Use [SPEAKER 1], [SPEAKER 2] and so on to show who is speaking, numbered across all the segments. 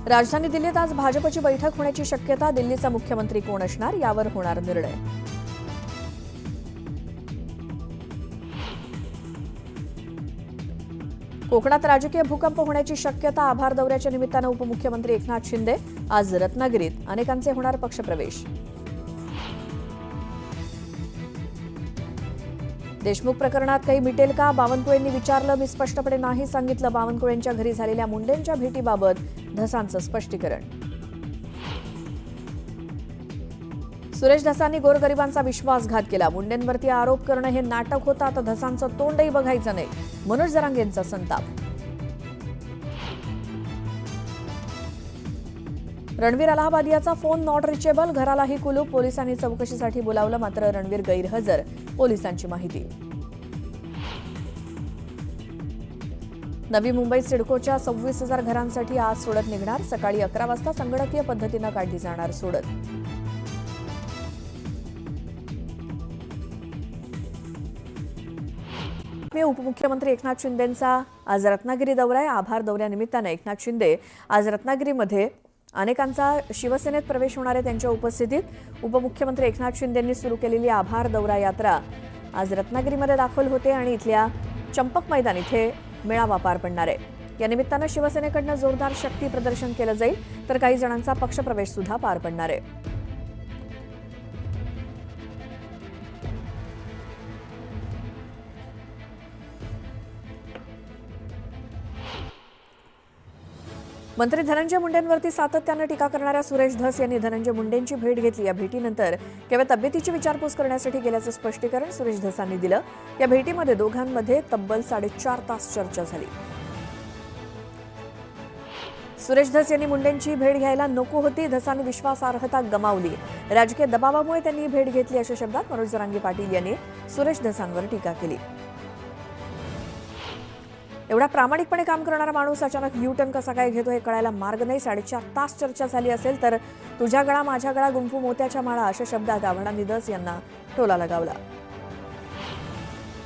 [SPEAKER 1] राजधानी दिल्लीत आज भाजपची बैठक होण्याची शक्यता. दिल्लीचा मुख्यमंत्री कोण असणार यावर होणार निर्णय. कोकणात राजकीय भूकंप होण्याची शक्यता. आभार दौऱ्याच्या निमित्तानं उपमुख्यमंत्री एकनाथ शिंदे आज रत्नागिरीत. अनेकांचे होणार पक्षप्रवेश. देशमुख प्रकरणात काही मिटेल का? बावनकुळेंनी विचारलं. मी स्पष्टपणे नाही सांगितलं. बावनकुळेंच्या घरी झालेल्या मुंडेंच्या भेटीबाबत धसांचं स्पष्टीकरण. सुरेश धसांनी गोरगरिबांचा विश्वासघात केला. मुंडेंवरती आरोप करणं हे नाटक होतं. आता धसांचं तोंडही बघायचं नाही. मनोज जरांगेंचा संताप. रणवीर अलाहाबादियाचा फोन नॉट रिचेबल. घरालाही कुलूप. पोलिसांनी चौकशीसाठी बोलावलं, मात्र रणवीर गैरहजर. पोलिसांची माहिती. नवी मुंबईत सिडकोच्या 26,000 घरांसाठी आज सोडत निघणार. सकाळी 11 वाजता संगणकीय पद्धतीनं काढली जाणार सोडत. उपमुख्यमंत्री एकनाथ शिंदेंचा आज रत्नागिरी दौरा आहे. आभार दौऱ्यानिमित्तानं एकनाथ शिंदे आज रत्नागिरीमध्ये अनेकांचा शिवसेनेत प्रवेश होणार आहे. त्यांच्या उपस्थितीत उपमुख्यमंत्री एकनाथ शिंदेंनी सुरू केलेली आभार दौरा यात्रा आज रत्नागिरीमध्ये दाखल होते आणि इथल्या चंपक मैदान इथे मेळावा पार पडणार आहे. या निमित्तानं शिवसेनेकडनं जोरदार शक्ती प्रदर्शन केलं जाईल, तर काही जणांचा पक्षप्रवेश सुद्धा पार पडणार आहे. मंत्री धनंजय मुंडेंवरती सातत्यानं टीका करणाऱ्या सुरेश धस यांनी धनंजय मुंडेंची भेट घेतली. या भेटीनंतर केवळ तब्येतीची विचारपूस करण्यासाठी गेल्याचं स्पष्टीकरण सुरेश धसांनी दिलं. या भेटीमध्ये दोघांमध्ये तब्बल 4.5 तास चर्चा झाली. सुरेश धस यांनी मुंडेंची भेट घ्यायला नको होती. धसांनी विश्वासार्हता गमावली. राजकीय दबावामुळे त्यांनी भेट घेतली, अशा शब्दात मनोज जरांगे पाटील यांनी सुरेश धसांवर टीका केली. एवढा प्रामाणिकपणे काम करणारा माणूस अचानक यू-टर्न कसा काय घेतो हे कळायला मार्ग नाही. 4.5 तास चर्चा झाली असेल तर तुझ्या गळा माझ्या गळा गुंफू मोत्याच्या माळा, अशा शब्दात आव्हाडांनी धस यांना टोला लगावला.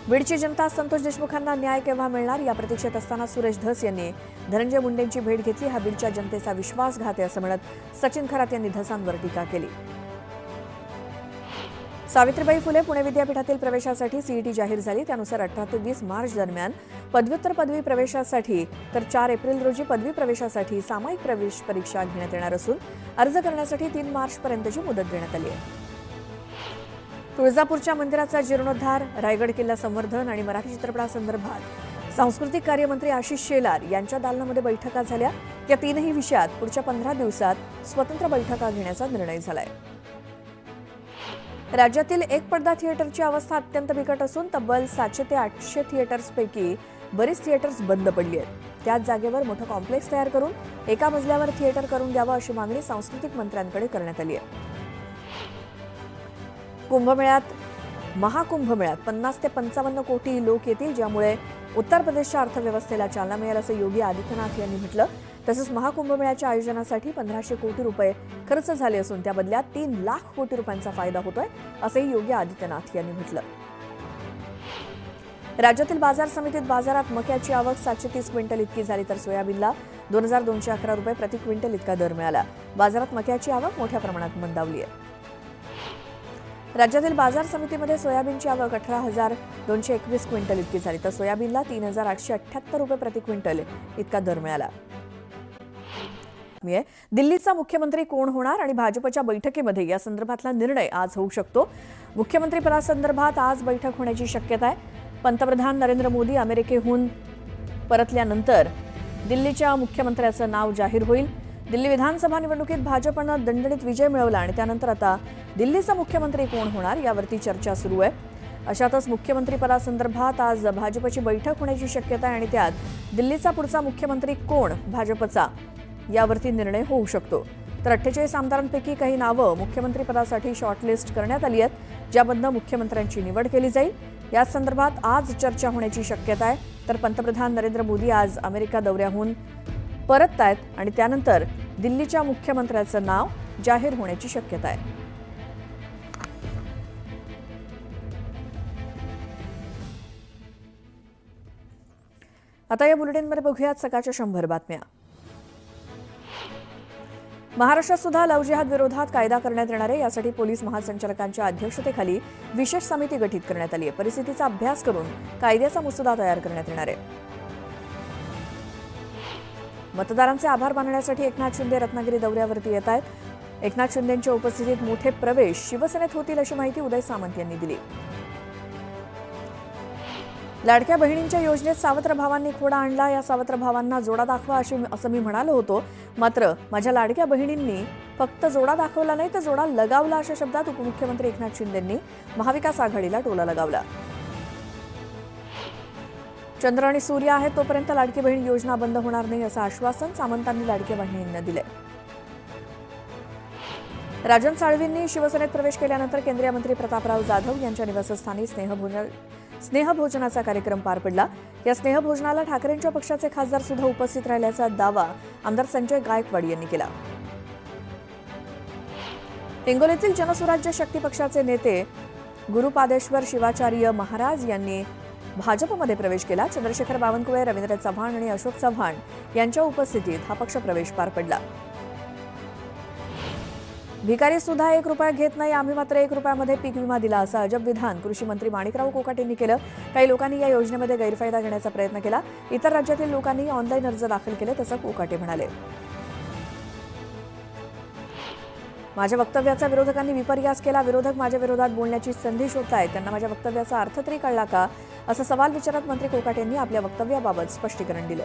[SPEAKER 1] बीडची जनता संतोष देशमुखांना न्याय केव्हा मिळणार या प्रतीक्षेत असताना सुरेश धस यांनी धनंजय मुंडेंची भेट घेतली. हा बीडच्या जनतेचा विश्वासघात आहे असं म्हणत सचिन खरात यांनी धसांवर टीका केली. सावित्रीबाई फुले पुणे विद्यापीठातील प्रवेशासाठी सीईटी जाहीर झाली. त्यानुसार 18 ते 20 मार्च दरम्यान पदव्युत्तर पदवी प्रवेशासाठी तर 4 एप्रिल रोजी पदवी प्रवेशासाठी सामायिक प्रवेश परीक्षा घेण्यात येणार असून अर्ज करण्यासाठी 3 मार्चपर्यंतची मुदत देण्यात आली आहे. तुळजापूरच्या मंदिराचा जीर्णोद्धार, रायगड किल्ला संवर्धन आणि मराठी चित्रपटासंदर्भात सांस्कृतिक कार्यमंत्री आशिष शेलार यांच्या दालनामध्ये बैठका झाल्या. या तीनही विषयात पुढच्या 15 दिवसात स्वतंत्र बैठका घेण्याचा निर्णय झालाय. राज्यातील एक पडदा थिएटरची अवस्था अत्यंत बिकट असून तब्बल 700 ते 800 थिएटर्सपैकी बरीच थिएटर्स बंद पडली आहेत. त्याच जागेवर मोठं कॉम्प्लेक्स तयार करून एका मजल्यावर थिएटर करून द्यावं अशी मागणी सांस्कृतिक मंत्र्यांकडे करण्यात आली आहे. महाकुंभमेळ्यात 50 ते 55 कोटी लोक येतील, ज्यामुळे उत्तर प्रदेशच्या अर्थव्यवस्थेला चालना मिळेल असं योगी आदित्यनाथ यांनी म्हटलं. तसंच महाकुंभमेळ्याच्या आयोजनासाठी 1500 कोटी रुपये खर्च झाले असून त्या बदल्यात 3 लाख कोटी रुपयांचा फायदा होतोय असंही योगी आदित्यनाथ यांनी म्हटलं. राज्यातील बाजार समितीत बाजारात मक्याची आवक 730 क्विंटल इतकी झाली, तर सोयाबीनला 2211 रुपये प्रति क्विंटल इतका दर मिळाला. बाजारात मक्याची आवक मोठ्या प्रमाणात मंदावली आहे. राज्यातील बाजार समितीमध्ये सोयाबीनची आवक 18,221 क्विंटल इतकी झाली, तर सोयाबीनला 3,878 रुपये प्रति क्विंटल इतका दर मिळाला. दिल्लीचा मुख्यमंत्री कोण होणार आणि भाजपच्या बैठकीमध्ये या संदर्भातला निर्णय आज होऊ शकतो. मुख्यमंत्री पदासंदर्भात आज बैठक होण्याची शक्यता आहे. पंतप्रधान नरेंद्र मोदी अमेरिकेहून परतल्यानंतर दिल्लीच्या मुख्यमंत्र्याचं नाव जाहीर होईल. दिल्ली विधानसभा निवडणुकीत भाजपनं दणदणीत विजय मिळवला आणि त्यानंतर आता दिल्लीचा मुख्यमंत्री कोण होणार यावरती चर्चा सुरू आहे. अशातच मुख्यमंत्री पदासंदर्भात आज भाजपची बैठक होण्याची शक्यता आहे आणि त्यात दिल्लीचा पुढचा मुख्यमंत्री कोण भाजपचा यावरती निर्णय होऊ शकतो. तर 48 आमदारांपैकी काही नावं मुख्यमंत्री पदासाठी शॉर्टलिस्ट करण्यात आली आहेत, ज्यामधनं मुख्यमंत्र्यांची निवड केली जाईल. या संदर्भात आज चर्चा होण्याची शक्यता आहे. तर पंतप्रधान नरेंद्र मोदी आज अमेरिका दौऱ्याहून परतत आहेत आणि त्यानंतर दिल्लीच्या मुख्यमंत्र्याचं नाव जाहीर होण्याची शक्यता आहे. आता या बुलेटिनमध्ये बघूयात सकाळच्या 100 बातम्या. महाराष्ट्रात सुद्धा लव्ह जिहाद विरोधात कायदा करण्यात येणार आहे. यासाठी पोलीस महासंचालकांच्या अध्यक्षतेखाली विशेष समिती गठीत करण्यात आली आहे. परिस्थितीचा अभ्यास करून कायद्याचा मसुदा तयार करण्यात येणार आहे. मतदारांचे आभार मानण्यासाठी एकनाथ शिंदे रत्नागिरी दौऱ्यावरती येत आहेत. एकनाथ शिंदेंच्या उपस्थितीत मोठे प्रवेश शिवसेनेत होतील अशी माहिती उदय सामंत यांनी दिली. लाडक्या बहिणींच्या योजनेत सावत्र भावांनी खोडा आणला. या सावत्र भावांना जोडा दाखवा असं मी म्हणालो होतो, मात्र माझ्या लाडक्या बहिणींनी फक्त जोडा दाखवला नाही तर जोडा लगावला अशा शब्दात उपमुख्यमंत्री एकनाथ शिंदेंनी महाविकास आघाडीला टोला लगावला. चंद्र आणि सूर्य आहेत तोपर्यंत लाडकी बहीण योजना बंद होणार नाही असं आश्वासन सामंतांनी लाडक्या बहिणींना दिले. राजन साळवींनी शिवसेनेत प्रवेश केल्यानंतर केंद्रीय मंत्री प्रतापराव जाधव यांच्या निवासस्थानी स्नेहभोजनाचा कार्यक्रम पार पडला. या स्नेहभोजनाला ठाकरेंच्या पक्षाचे खासदार सुद्धा उपस्थित राहिल्याचा दावा आमदार संजय गायकवाड यांनी केला. हिंगोलीतील जनसुराज्य शक्ती पक्षाचे नेते गुरुपादेश्वर शिवाचार्य महाराज यांनी भाजपमध्ये प्रवेश केला. चंद्रशेखर बावनकुळे, रवींद्र चव्हाण आणि अशोक चव्हाण यांच्या उपस्थितीत हा पक्ष प्रवेश पार पडला. भिकारी सुद्धा 1 रुपया घेत नाही, आम्ही मात्र 1 रुपयामध्ये पीक विमा दिला असं अजब विधान कृषी मंत्री माणिकराव कोकाटेंनी केलं. काही लोकांनी या योजनेमध्ये गैरफायदा घेण्याचा प्रयत्न केला. इतर राज्यातील लोकांनी ऑनलाईन अर्ज दाखल केले तसं कोकाटे म्हणाले. माझ्या वक्तव्याचा विरोधकांनी विपर्यास केला. विरोधक माझ्या विरोधात बोलण्याची संधी शोधतायत. त्यांना माझ्या वक्तव्याचा अर्थ तरी कळला का असा सवाल विचारत मंत्री कोकाटेंनी आपल्या वक्तव्याबाबत स्पष्टीकरण दिलं.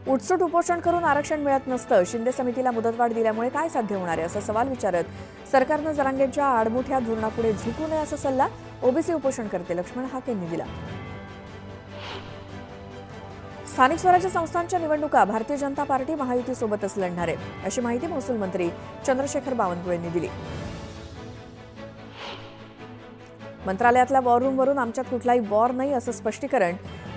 [SPEAKER 1] उठसूट उपोषण करून आरक्षण मिळत नसतं. शिंदे समितीला मुदतवाढ दिल्यामुळे काय साध्य होणार आहे असा सवाल विचारत सरकारनं जरांगेंच्या आडमुठ्या धोरणापुढे झुकू नये असा सल्ला ओबीसी उपोषणकर्ते लक्ष्मण हाके यांनी दिला. स्थानिक स्वराज्य संस्थांच्या निवडणुका भारतीय जनता पार्टी महायुतीसोबतच लढणार आहे अशी माहिती महसूल मंत्री चंद्रशेखर बावनकुळे यांनी दिली. मंत्रालयातल्या वॉर रूमवरून आमच्यात कुठलाही वॉर नाही असं स्पष्टीकरण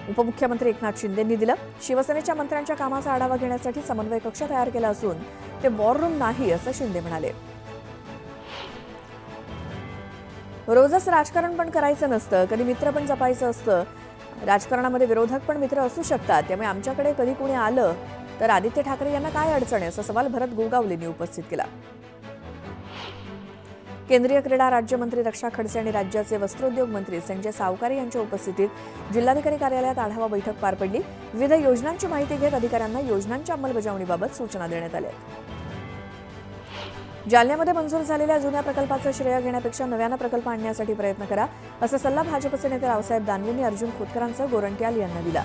[SPEAKER 1] उपमुख्यमंत्री एकनाथ शिंदेंनी दिलं. शिवसेनेच्या मंत्र्यांच्या कामाचा आढावा घेण्यासाठी समन्वय कक्ष तयार केला असून ते वॉर रूम नाही असं शिंदे म्हणाले. रोजच राजकारण पण करायचं नसतं, कधी मित्र पण जपायचं असतं. राजकारणामध्ये विरोधक पण मित्र असू शकतात, त्यामुळे आमच्याकडे कधी कोणी आलं तर आदित्य ठाकरे यांना काय अडचण आहे असा सवाल भरत गोगावलेंनी उपस्थित केला. केंद्रीय क्रीडा राज्यमंत्री रक्षा खडसे आणि राज्याचे वस्त्रोद्योग मंत्री संजय सावकारे यांच्या उपस्थितीत जिल्हाधिकारी कार्यालयात आढावा बैठक पार पडली. विविध योजनांची माहिती घेत अधिकाऱ्यांना योजनांच्या अंमलबजावणीबाबत सूचना देण्यात आल्या. जालन्यामध्ये मंजूर झालेल्या जुन्या प्रकल्पाचं श्रेय घेण्यापेक्षा नव्यानं प्रकल्प आणण्यासाठी प्रयत्न करा असा सल्ला भाजपचे नेते रावसाहेब दानवेंनी अर्जुन खोतकरांसह गोरंट्याल यांना दिला.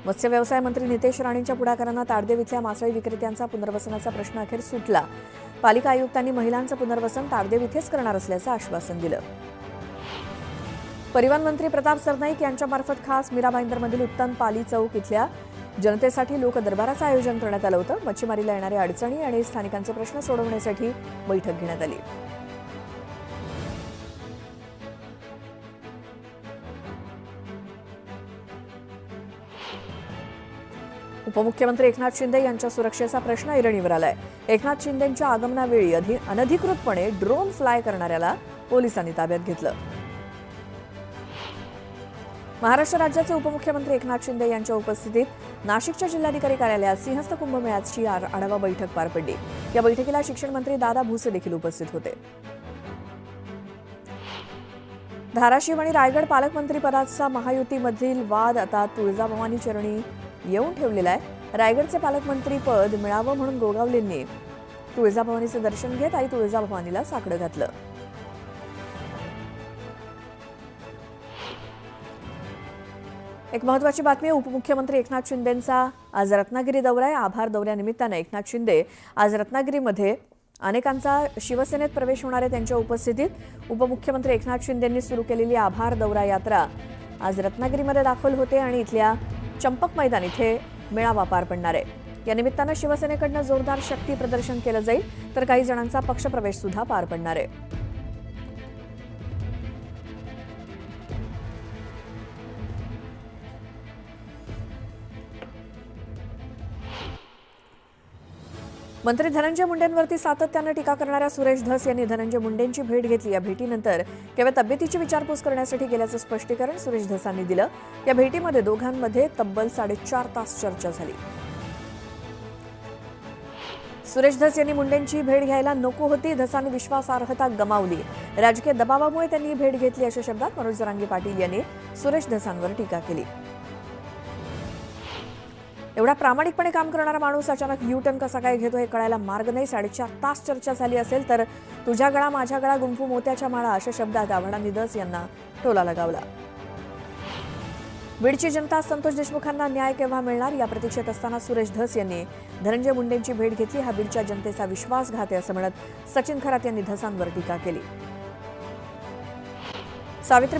[SPEAKER 1] मत्स्य व्यवसाय मंत्री नितेश राणेंच्या पुढाकारानं ताडदेव इथल्या मासळी विक्रेत्यांचा पुनर्वसनाचा प्रश्न अखेर सुटला. पालिका आयुक्तांनी महिलांचं पुनर्वसन ताडदेव इथेच करणार असल्याचं आश्वासन दिलं. परिवहन मंत्री प्रताप सरनाईक यांच्यामार्फत खास मीरा भाईंदरमधील उत्तम पाली चौक इथल्या जनतेसाठी लोकदरबाराचं आयोजन करण्यात आलं होतं. मच्छीमारीला येणाऱ्या अडचणी आणि स्थानिकांचे प्रश्न सोडवण्यासाठी बैठक घेण्यात आली. उपमुख्यमंत्री एकनाथ शिंदे यांच्या सुरक्षेचा प्रश्न ऐरणीवर आलाय. एकनाथ शिंदेंच्या आगमनावेळी अनधिकृतपणे ड्रोन फ्लाय करणाऱ्याला पोलिसांनी ताब्यात घेतलं. महाराष्ट्र राज्याचे उपमुख्यमंत्री एकनाथ शिंदे यांच्या उपस्थितीत नाशिकच्या जिल्हाधिकारी कार्यालयात सिंहस्थ कुंभमेळ्याची आढावा बैठक पार पडली. या बैठकीला शिक्षण मंत्री दादा भुसे देखील उपस्थित होते. धाराशिव आणि रायगड पालकमंत्री पदाचा महायुतीमधील वाद आता तुळजाभवानी चरणी येऊन ठेवलेला आहे. रायगडचे पालकमंत्री पद मिळावं म्हणून गोगावलेंनी तुळजाभवानीचं दर्शन घेत आई तुळजाभवानीला साकडं घातलं. एक महत्त्वाची बातमी, उपमुख्यमंत्री एकनाथ शिंदेंचा आज रत्नागिरी दौरा आहे. आभार दौऱ्यानिमित्तानं एकनाथ शिंदे आज रत्नागिरीमध्ये अनेकांचा शिवसेनेत प्रवेश होणार आहे. त्यांच्या उपस्थितीत उपमुख्यमंत्री एकनाथ शिंदेंनी सुरू केलेली आभार दौरा यात्रा आज रत्नागिरीमध्ये दाखल होते आणि इथल्या चंपक मैदान इथे मेळावा पार पडणार आहे. या निमित्तानं शिवसेनेकडनं जोरदार शक्ती प्रदर्शन केलं जाईल तर काही जणांचा पक्षप्रवेश सुद्धा पार पडणार आहे. मंत्री धनंजय मुंडेंवरती सातत्यानं टीका करणाऱ्या सुरेश धस यांनी धनंजय मुंडेंची भेट घेतली. या भेटीनंतर केवळ तब्येतीची विचारपूस करण्यासाठी गेल्याचं स्पष्टीकरण सुरेश धसांनी दिलं. या भेटीमध्ये दोघांमध्ये तब्बल 4.5 तास चर्चा झाली. सुरेश धस यांनी मुंडेंची भेट घ्यायला नको होती. धसांनी विश्वासार्हता गमावली. राजकीय दबावामुळे त्यांनी भेट घेतली अशा शब्दात मनोज जरांगे पाटील यांनी सुरेश धसांवर टीका केली. एवढा प्रामाणिकपणे काम करणारा माणूस अचानक यू-टर्न कसा काय घेतो हे कळायला मार्ग नाही. 4.5 तास चर्चा झाली असेल तर तुझ्या गळा माझ्या गळा गुंफू मोत्याच्या माळा अशा शब्दात आव्हाडांनी धस यांना टोला लगावला. बीडची जनता संतोष देशमुखांना न्याय केव्हा मिळणार या प्रतीक्षेत असताना सुरेश धस यांनी धनंजय मुंडेंची भेट घेतली. हा बीडच्या जनतेचा विश्वासघात आहे असं म्हणत सचिन खरात यांनी धसांवर टीका केली. सावित्रीबाई